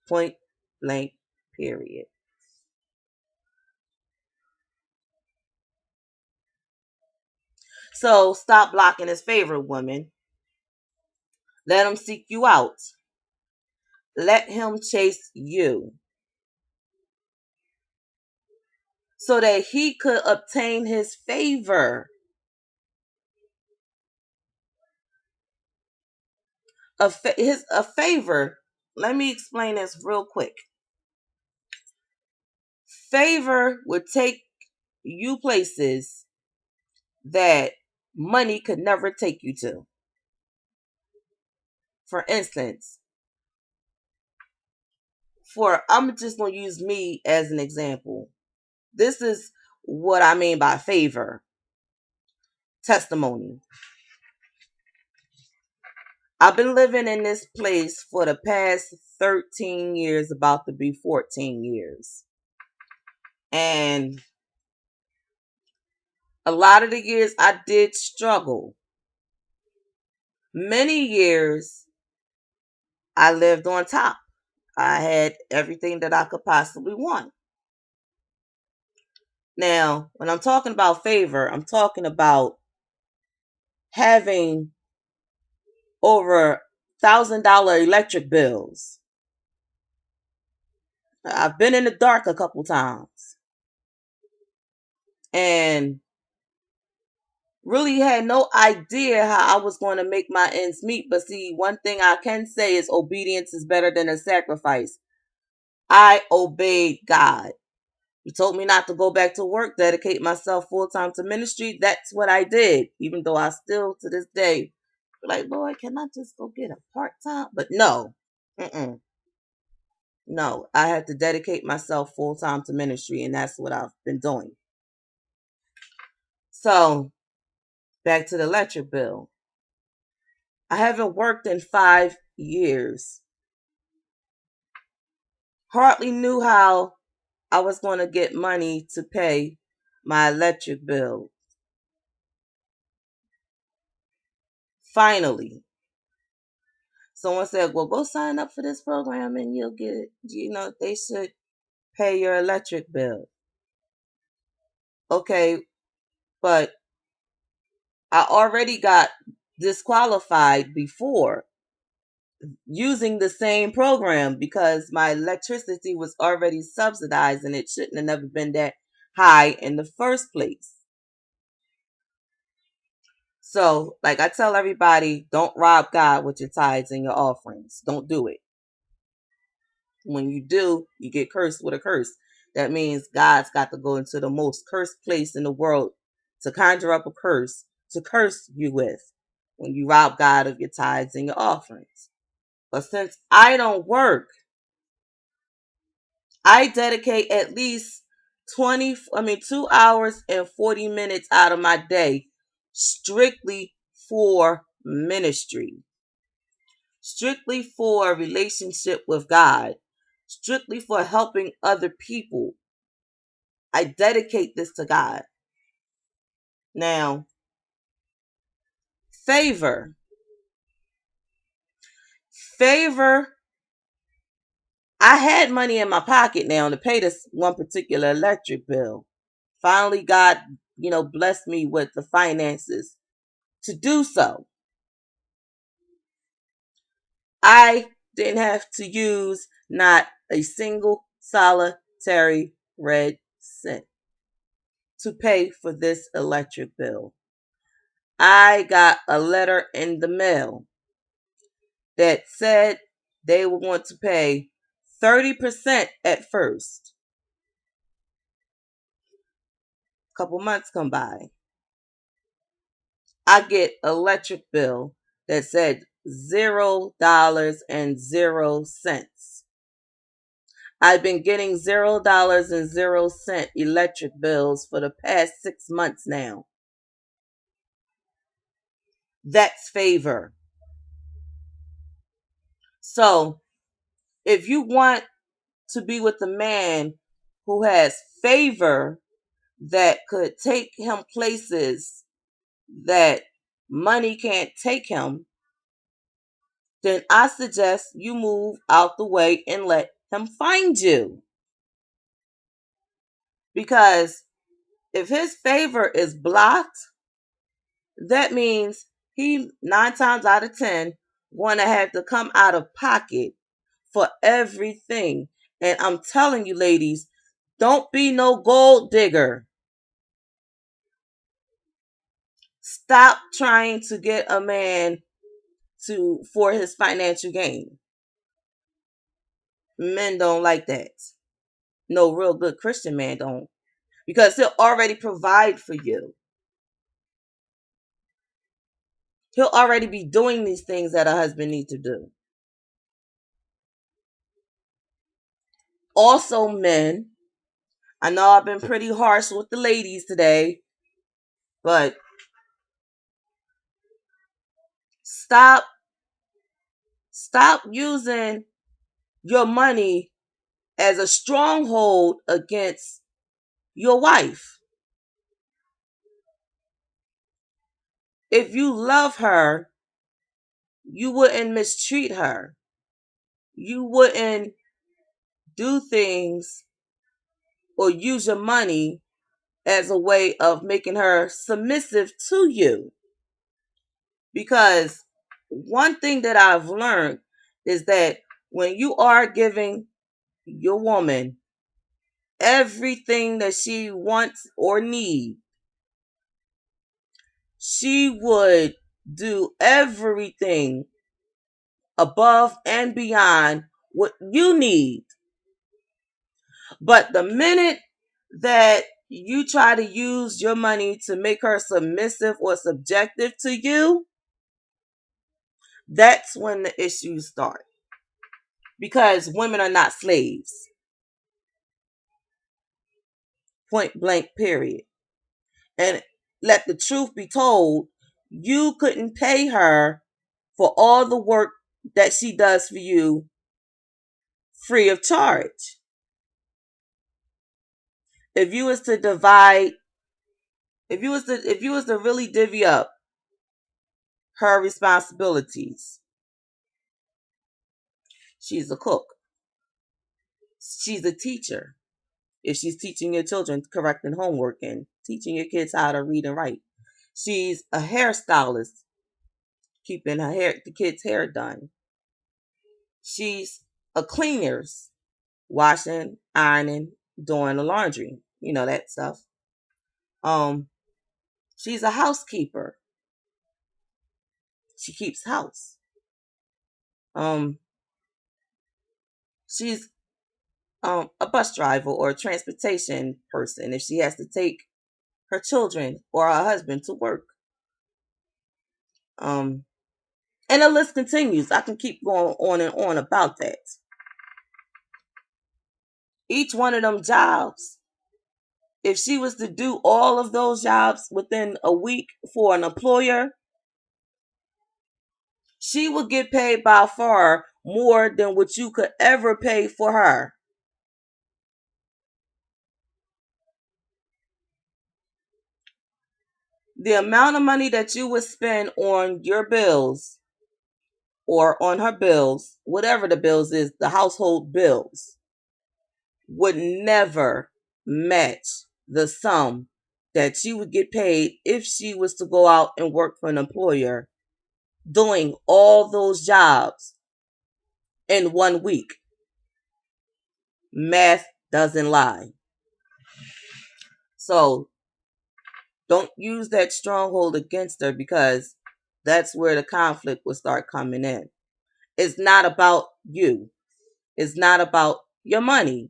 Point blank, period. So stop blocking his favor, woman. Let him seek you out. Let him chase you so that he could obtain his favor. A favor. Let me explain this real quick. Favor would take you places that money could never take you to. For instance, I'm just going to use me as an example. This is what I mean by favor. Testimony. I've been living in this place for the past 13 years, about to be 14 years. And a lot of the years I did struggle. Many years I lived on top. I had everything that I could possibly want. Now, when I'm talking about favor, I'm talking about having over $1,000 electric bills. I've been in the dark a couple times and really had no idea how I was going to make my ends meet. But see, one thing I can say is obedience is better than a sacrifice. I obeyed God. He told me not to go back to work, dedicate myself full time to ministry. That's what I did, even though I still to this day like, Lord, can I just go get a part time? But no, no, I had to dedicate myself full time to ministry, and that's what I've been doing. So, back to the electric bill. I haven't worked in 5 years. Hardly knew how I was going to get money to pay my electric bill. Finally, someone said, well, go sign up for this program and you'll get it. They should pay your electric bill. Okay, but I already got disqualified before using the same program because my electricity was already subsidized and it shouldn't have never been that high in the first place. So, like I tell everybody, don't rob God with your tithes and your offerings. Don't do it. When you do, you get cursed with a curse. That means God's got to go into the most cursed place in the world to conjure up a curse to curse you with when you rob God of your tithes and your offerings. But since I don't work, I dedicate at least 2 hours and 40 minutes out of my day strictly for ministry, strictly for a relationship with God, strictly for helping other people. I dedicate this to God. Now, favor. I had money in my pocket now to pay this one particular electric bill. Finally, God, blessed me with the finances to do so. I didn't have to use not a single solitary red cent to pay for this electric bill. I got a letter in the mail that said they were going to pay 30% at first. A couple months come by. I get electric bill that said $0.00. I've been getting $0.00 electric bills for the past 6 months now. That's favor. So, if you want to be with a man who has favor that could take him places that money can't take him, then I suggest you move out the way and let him find you. Because if his favor is blocked, that means he 9 times out of 10 going to have to come out of pocket for everything. And I'm telling you, ladies, don't be no gold digger. Stop trying to get a man for his financial gain. Men don't like that. No real good Christian man don't. Because he'll already provide for you. He'll already be doing these things that a husband needs to do. Also, men, I know I've been pretty harsh with the ladies today, but stop using your money as a stronghold against your wife. If you love her, you wouldn't mistreat her. You wouldn't do things or use your money as a way of making her submissive to you. Because one thing that I've learned is that when you are giving your woman everything that she wants or needs, she would do everything above and beyond what you need. But the minute that you try to use your money to make her submissive or subjective to you, that's when the issues start. Because women are not slaves. Point blank, period. And let the truth be told, you couldn't pay her for all the work that she does for you free of charge. If you was to divide, if you was to really divvy up her responsibilities, she's a cook. She's a teacher. If she's teaching your children, correcting homework and teaching your kids how to read and write. She's a hairstylist, keeping the kids' hair done. She's a cleaner, washing, ironing, doing the laundry, that stuff. She's a housekeeper. She keeps house. She's a bus driver or a transportation person if she has to take her children or her husband to work. And the list continues. I can keep going on and on about that. Each one of them jobs, if she was to do all of those jobs within a week for an employer, she would get paid by far more than what you could ever pay for her. The amount of money that you would spend on your bills or on her bills, whatever the bills is, the household bills, would never match the sum that she would get paid if she was to go out and work for an employer doing all those jobs in 1 week. Math doesn't lie. So don't use that stronghold against her, because that's where the conflict will start coming in. It's not about you. It's not about your money.